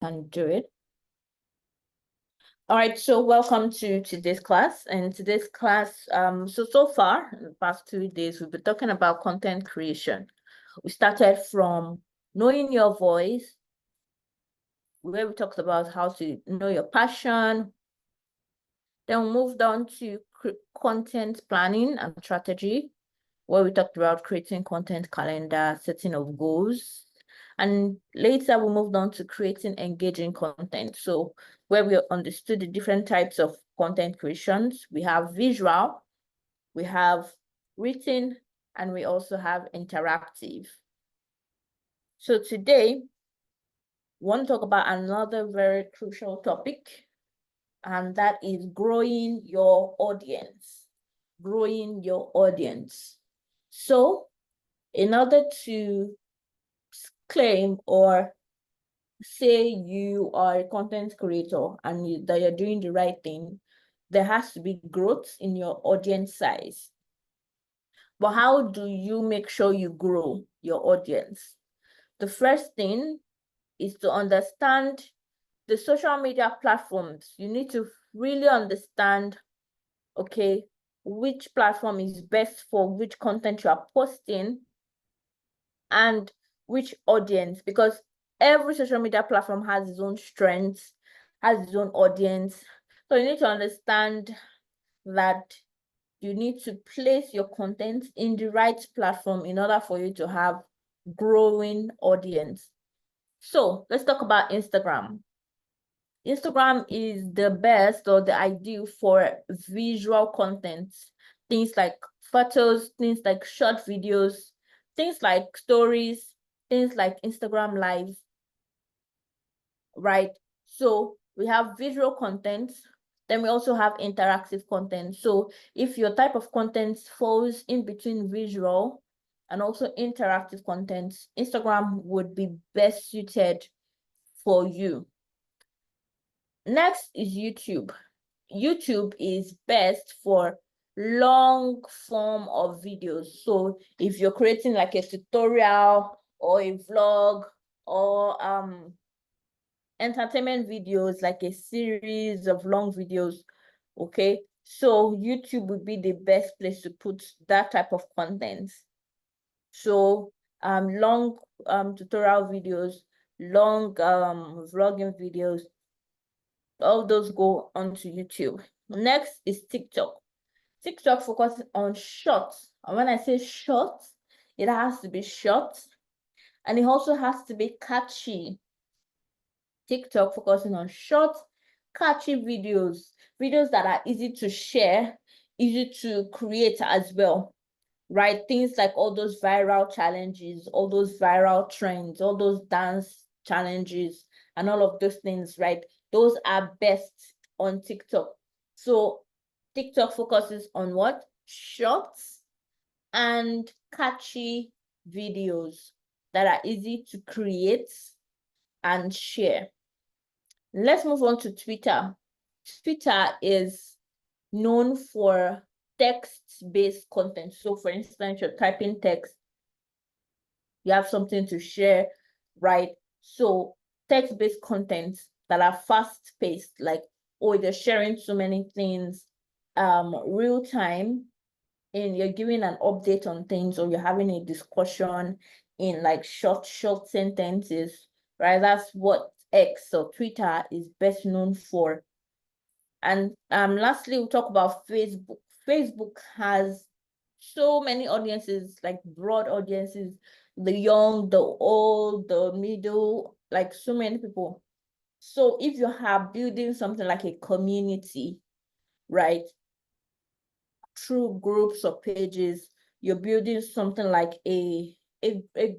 can do it. All right, so welcome to today's class. And today's class, so far, in the past 2 days, we've been talking about content creation. We started from knowing your voice, where we talked about how to know your passion. Then we moved on to content planning and strategy, where we talked about creating content calendar, setting of goals. And later we moved on to creating engaging content. So where we understood the different types of content creations, we have visual, we have written, and we also have interactive. So today, we want to talk about another very crucial topic, and that is growing your audience. Growing your audience. So in order to claim or say you are a content creator and that you're doing the right thing, there has to be growth in your audience size. But how do you make sure you grow your audience? The first thing is to understand the social media platforms. You need to really understand, okay, which platform is best for which content you are posting and which audience, because every social media platform has its own strengths, has its own audience. So you need to understand that you need to place your content in the right platform in order for you to have growing audience. So let's talk about Instagram. Instagram is the best or the ideal for visual content, things like photos, things like short videos, things like stories, things like Instagram Live, right? So we have visual content, then we also have interactive content. So if your type of content falls in between visual and also interactive content, Instagram would be best suited for you. Next is YouTube. YouTube is best for long form of videos. So if you're creating like a tutorial or a vlog or entertainment videos, like a series of long videos, okay, so YouTube would be the best place to put that type of content. So long tutorial videos, long vlogging videos, all those go onto YouTube. Next is TikTok. TikTok focuses on shorts. And when I say short, it has to be short and it also has to be catchy. TikTok focusing on short, catchy videos, videos that are easy to share, easy to create as well, right? Things like all those viral challenges, all those viral trends, all those dance challenges, and all of those things, right? Those are best on TikTok. So TikTok focuses on what? Shorts and catchy videos that are easy to create and share. Let's move on to Twitter. Twitter is known for text-based content. So for instance, you're typing text, you have something to share, right? So text-based content that are fast-paced, like, oh, you're sharing so many things, real time, and you're giving an update on things, or you're having a discussion in like short sentences, right? That's what X or Twitter is best known for. And lastly, we'll talk about Facebook. Facebook has so many audiences, like broad audiences, the young, the old, the middle, like so many people. So if you are building something like a community, right, through groups or pages, you're building something like a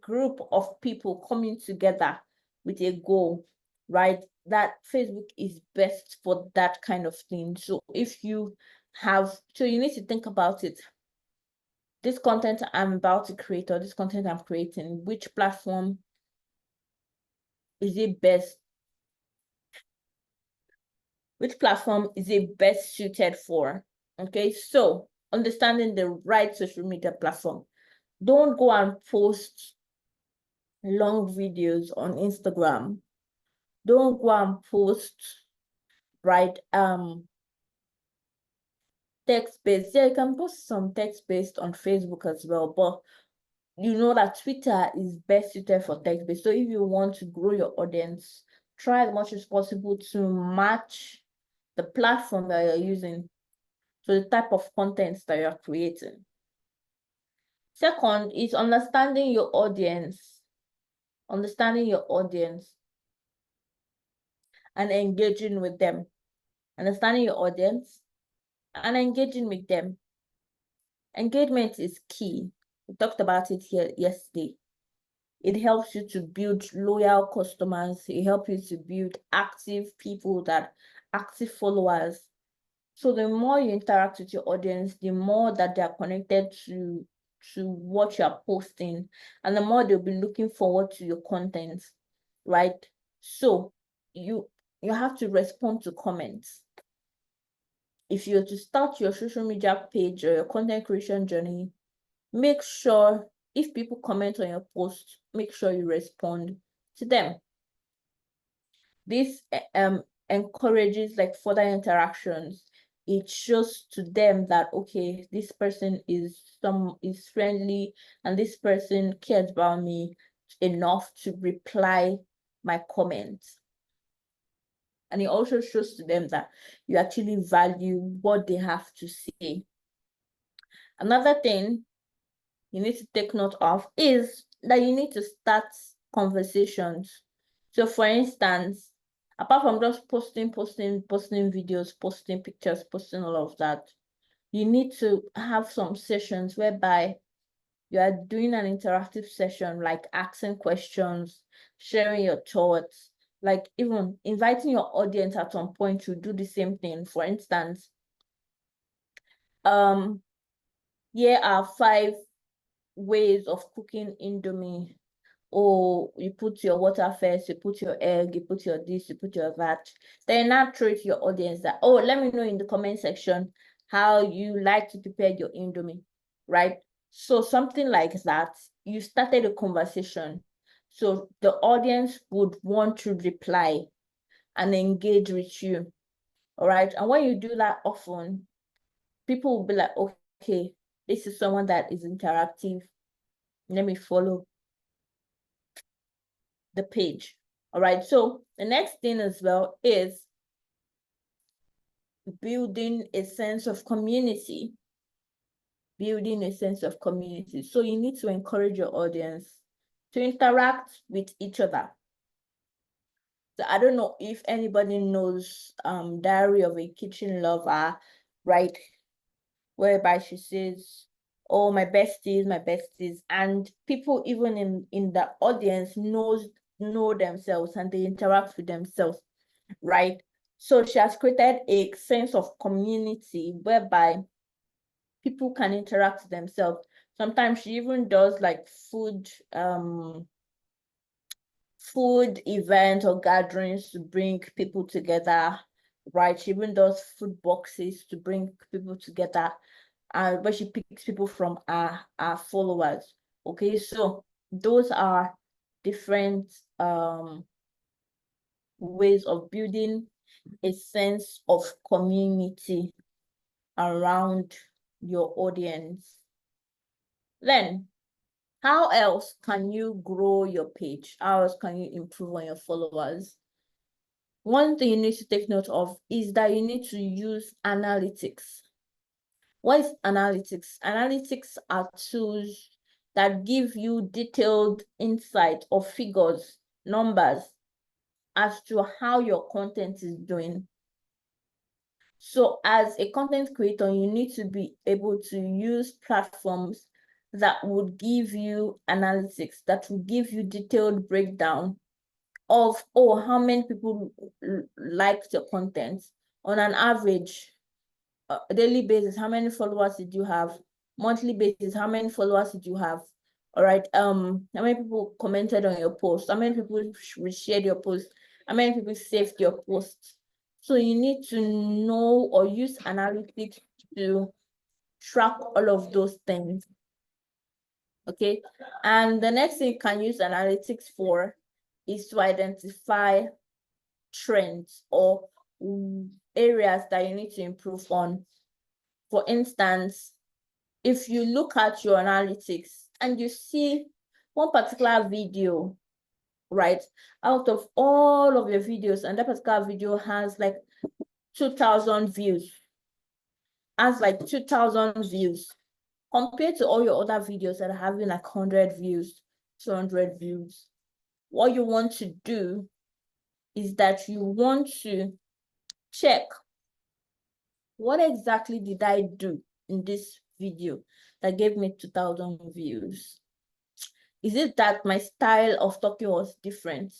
group of people coming together with a goal, right? That Facebook is best for that kind of thing. So if you have, so you need to think about it. This content I'm about to create, or this content I'm creating, which platform is it best? Which platform is it best suited for? Okay, so understanding the right social media platform. Don't go and post long videos on Instagram Don't go and post, right, text-based. Yeah, you can post some text-based on Facebook as well, but you know that Twitter is best suited for text-based. So if you want to grow your audience, try as much as possible to match the platform that you're using to the type of content that you're creating. Second is understanding your audience. Understanding your audience and engaging with them. Understanding your audience and engaging with them. Engagement is key. We talked about it here yesterday. It helps you to build loyal customers. It helps you to build active people, active followers. So the more you interact with your audience, the more that they are connected to what you're posting, and the more they'll be looking forward to your content, right? So you have to respond to comments. If you're to start your social media page or your content creation journey, make sure if people comment on your post, make sure you respond to them. This encourages like further interactions. It shows to them that okay, this person is friendly and this person cares about me enough to reply my comments. And it also shows to them that you actually value what they have to say. Another thing you need to take note of is that you need to start conversations. So for instance, apart from just posting videos, posting pictures, posting all of that, you need to have some sessions whereby you are doing an interactive session, like asking questions, sharing your thoughts, like even inviting your audience at some point to do the same thing. For instance, here are 5 ways of cooking Indomie. Oh, you put your water first, you put your egg, you put your this, you put your that. Then now throw it to your audience that, oh, let me know in the comment section how you like to prepare your Indomie, right? So something like that, you started a conversation. So the audience would want to reply and engage with you, all right? And when you do that often, people will be like, okay, this is someone that is interactive. Let me follow the page. All right. So the next thing as well is building a sense of community. Building a sense of community. So you need to encourage your audience to interact with each other. So I don't know if anybody knows Diary of a Kitchen Lover, right? Whereby she says, oh, my besties, and people even in the audience know themselves and they interact with themselves, right? So she has created a sense of community whereby people can interact with themselves. Sometimes she even does like food events or gatherings to bring people together, right? She even does food boxes to bring people together, where she picks people from our followers. Okay, so those are different ways of building a sense of community around your audience. Then, how else can you grow your page? How else can you improve on your followers? One thing you need to take note of is that you need to use analytics. What is analytics? Analytics are tools that give you detailed insight or figures, numbers, as to how your content is doing. So as a content creator, you need to be able to use platforms that would give you analytics, that will give you detailed breakdown of, oh, how many people liked your content on an average, daily basis, how many followers did you have? Monthly basis, how many followers did you have? All right, how many people commented on your post? How many people shared your post? How many people saved your post? So you need to know or use analytics to track all of those things. Okay, and the next thing you can use analytics for is to identify trends or areas that you need to improve on. For instance, if you look at your analytics and you see one particular video, right, out of all of your videos, and that particular video has like 2,000 views, compared to all your other videos that are having like 100 views, 200 views, what you want to do is that you want to check, what exactly did I do in this video that gave me 2,000 views? Is it that my style of talking was different?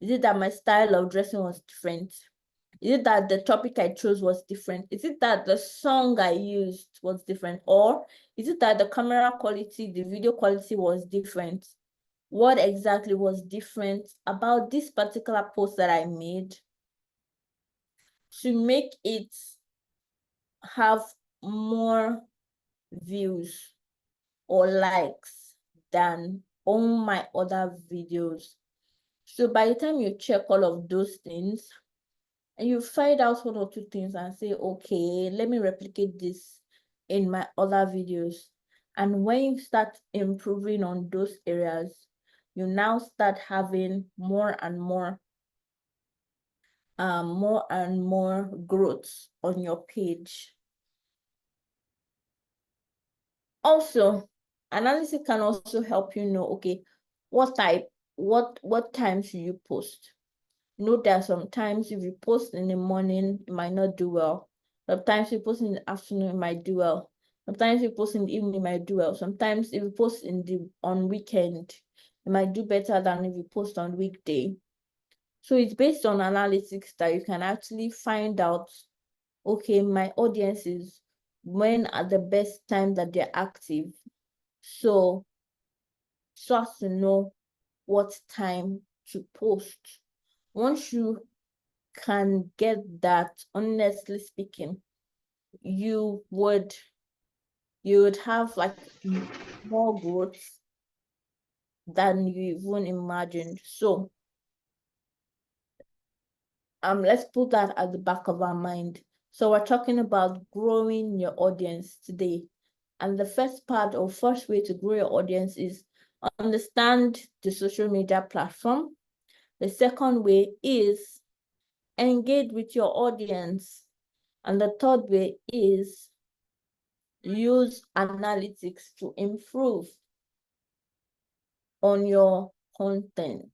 Is it that my style of dressing was different? Is it that the topic I chose was different? Is it that the song I used was different? Or is it that the camera quality, the video quality was different? What exactly was different about this particular post that I made to make it have more views or likes than all my other videos? So by the time you check all of those things and you find out one or two things and say, okay, let me replicate this in my other videos. And when you start improving on those areas, you now start having more and more growth on your page. Also, analysis can also help you know, okay, what time should you post? Know that sometimes if you post in the morning, it might not do well. Sometimes you post in the afternoon, it might do well. Sometimes you post in the evening, it might do well. Sometimes if you post on weekend, it might do better than if you post on weekday. So it's based on analytics that you can actually find out, okay, my audiences, when are the best time that they're active? So as to know what time to post. Once you can get that, honestly speaking, you would have like more growth than you even imagined. So let's put that at the back of our mind. So we're talking about growing your audience today. And the first way to grow your audience is understand the social media platform. The second way is engage with your audience. And the third way is use analytics to improve on your content.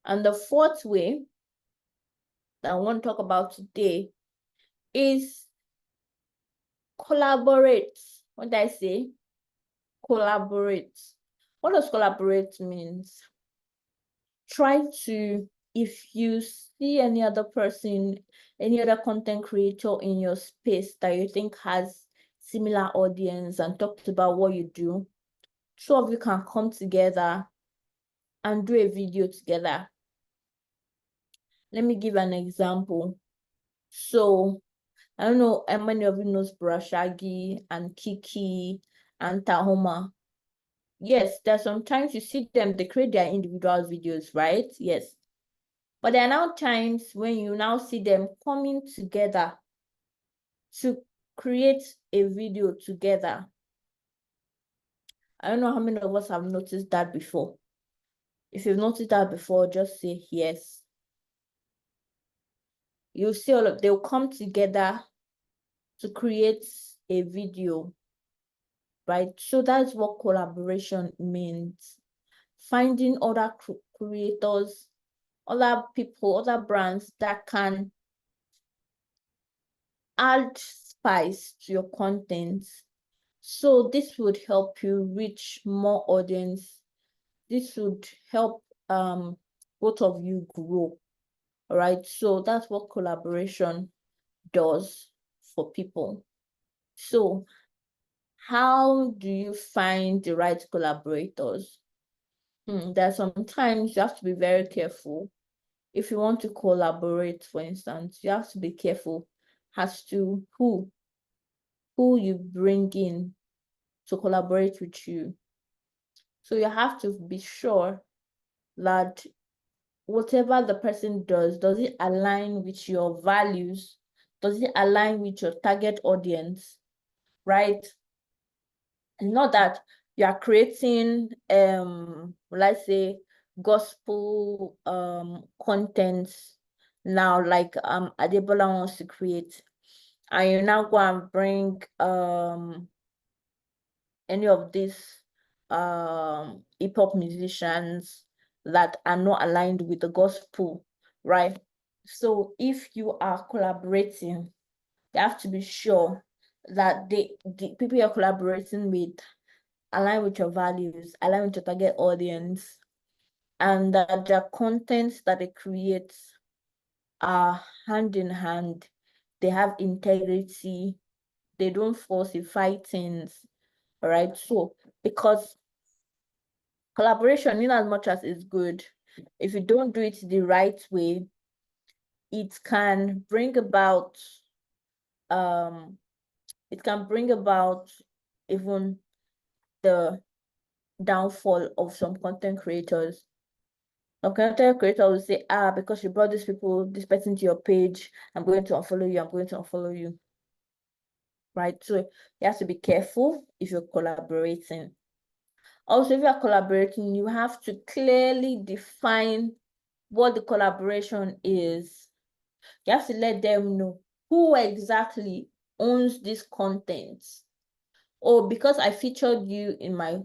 And the fourth way that I want to talk about today is collaborate. What did I say? Collaborate. What does collaborate means? Try to, if you see any other person, any other content creator in your space that you think has similar audience and talks about what you do, two of you can come together and do a video together. Let me give an example. So I don't know how many of you knows Brashagi and Kiki and Tahoma. Yes, there's sometimes you see them, they create their individual videos, right? Yes. But there are now times when you now see them coming together to create a video together. I don't know how many of us have noticed that before. If you've noticed that before, just say yes. You'll see they'll come together to create a video, right? So that's what collaboration means. Finding other creators, other people, other brands that can add spice to your content. So this would help you reach more audience. This would help both of you grow. All right. So that's what collaboration does for people. So how do you find the right collaborators? There are sometimes you have to be very careful. If you want to collaborate, for instance, you have to be careful as to who you bring in to collaborate with you. So you have to be sure that whatever the person does it align with your values? Does it align with your target audience, right? And not that you are creating, let's say, gospel content now, like Adebola wants to create, and you now go and bring any of these hip hop musicians that are not aligned with the gospel, right? So if you are collaborating, you have to be sure that the people you're collaborating with align with your values, align with your target audience, and that the contents that they create are hand in hand. They have integrity. They don't falsify things. All right. So because collaboration, in as much as it's good, if you don't do it the right way, it can bring about um even the downfall of some content creators. Some content creator will say, because you brought this person to your page, I'm going to unfollow you, I'm going to unfollow you. Right? So you have to be careful if you're collaborating. Also, if you're collaborating, you have to clearly define what the collaboration is. You have to let them know who exactly owns this content. Oh, because I featured you in my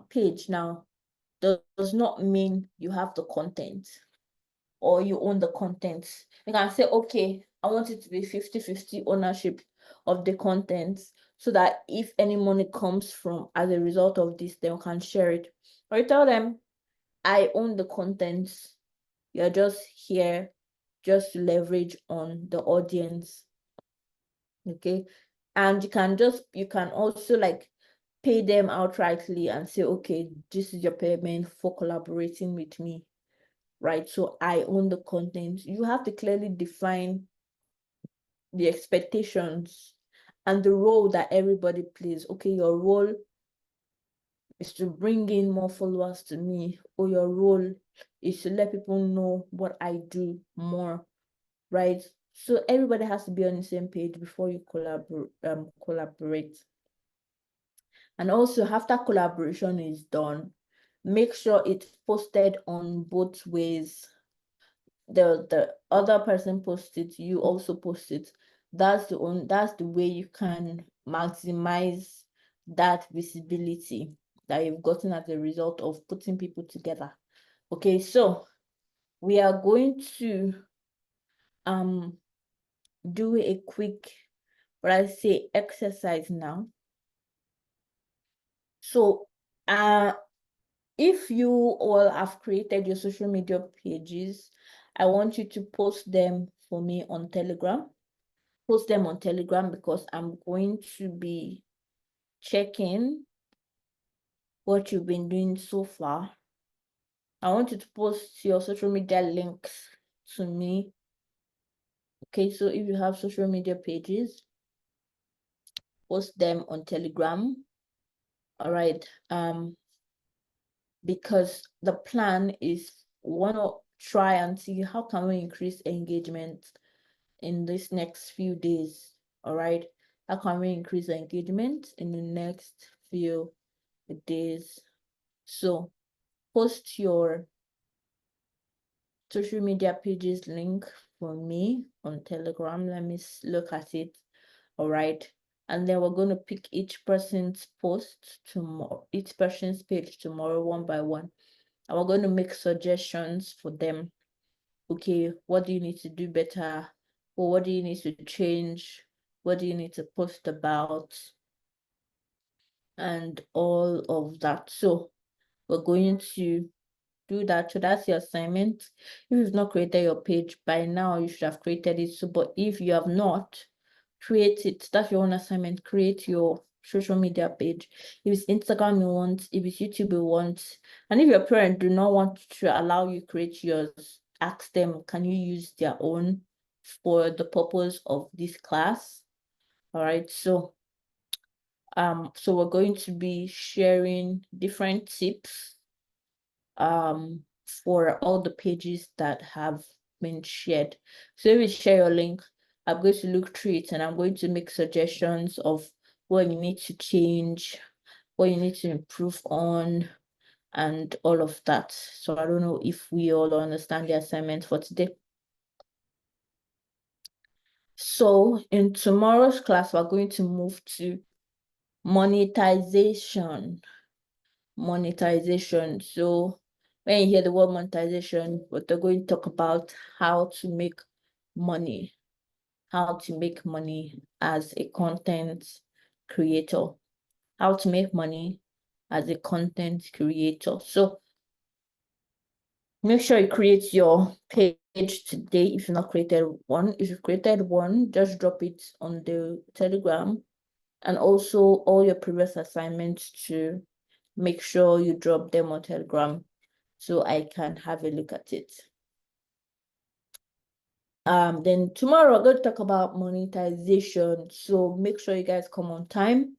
page now, does not mean you have the content or you own the content. You can say, okay, I want it to be 50-50 ownership of the content, so that if any money comes from as a result of this, they can share it. Or you tell them, I own the content. You're just here just to leverage on the audience. Okay. And you can also like pay them outrightly and say, okay, this is your payment for collaborating with me, right? So I own the content. You have to clearly define the expectations and the role that everybody plays. Okay, your role is to bring in more followers to me, or your role is to let people know what I do more, right? So everybody has to be on the same page before you collaborate. And also, after collaboration is done, make sure it's posted on both ways. The other person posts it, you also post it. That's the way you can maximize that visibility that you've gotten as a result of putting people together. Okay, so we are going to do a quick, what I say, exercise now. So if you all have created your social media pages, I want you to post them for me on Telegram. Post them on Telegram, because I'm going to be checking what you've been doing so far. I want you to post your social media links to me. Okay, so if you have social media pages, post them on Telegram. All right. Because the plan is, want to try and see how can we increase engagement in this next few days. All right, how can we increase engagement in the next few days? So post your social media pages link for me on Telegram. Let me look at it. All right, and then we're going to pick each person's post tomorrow, each person's page tomorrow, one by one, and we're going to make suggestions for them. Okay, what do you need to do better? Or what do you need to change? What do you need to post about? And all of that. So we're going to do that. So that's your assignment. If you've not created your page by now, you should have created it. So, but if you have not, create it. That's your own assignment. Create your social media page. If it's Instagram you want, if it's YouTube you want, and if your parent do not want to allow you create yours, ask them, can you use their own for the purpose of this class? All right, so we're going to be sharing different tips for all the pages that have been shared. So if you share your link, I'm going to look through it and I'm going to make suggestions of what you need to change, what you need to improve on, and all of that. So I don't know if we all understand the assignment for today. So in tomorrow's class, we're going to move to monetization. Monetization. So when you hear the word monetization, what they're going to talk about how to make money, how to make money as a content creator, how to make money as a content creator. So make sure you create your page today if you've not created one. If you've created one, just drop it on the Telegram, and also all your previous assignments to make sure you drop them on Telegram so I can have a look at it. Then tomorrow we're going to talk about monetization. So make sure you guys come on time.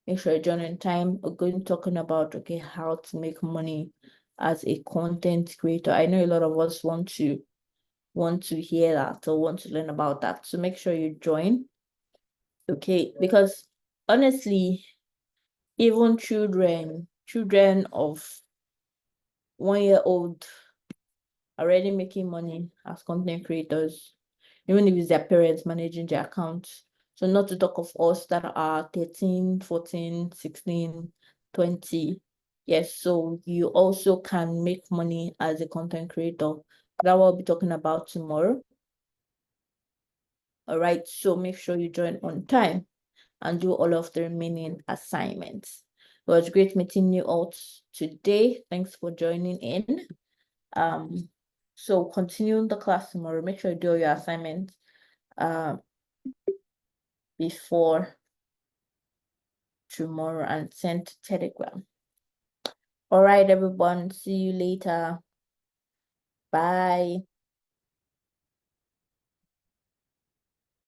Make sure you join on time. We're going to talking about how to make money as a content creator. I know a lot of us want to hear that or want to learn about that. So make sure you join. Okay, because honestly, even children of 1 year old already making money as content creators, even if it's their parents managing their accounts. So not to talk of us that are 13, 14, 16, 20. Yes, so you also can make money as a content creator. That we'll be talking about tomorrow. All right, so make sure you join on time and do all of the remaining assignments. It was great meeting you all today. Thanks for joining in. So continue the class tomorrow. Make sure you do your assignments before tomorrow and send to Telegram. All right, everyone. See you later. Bye.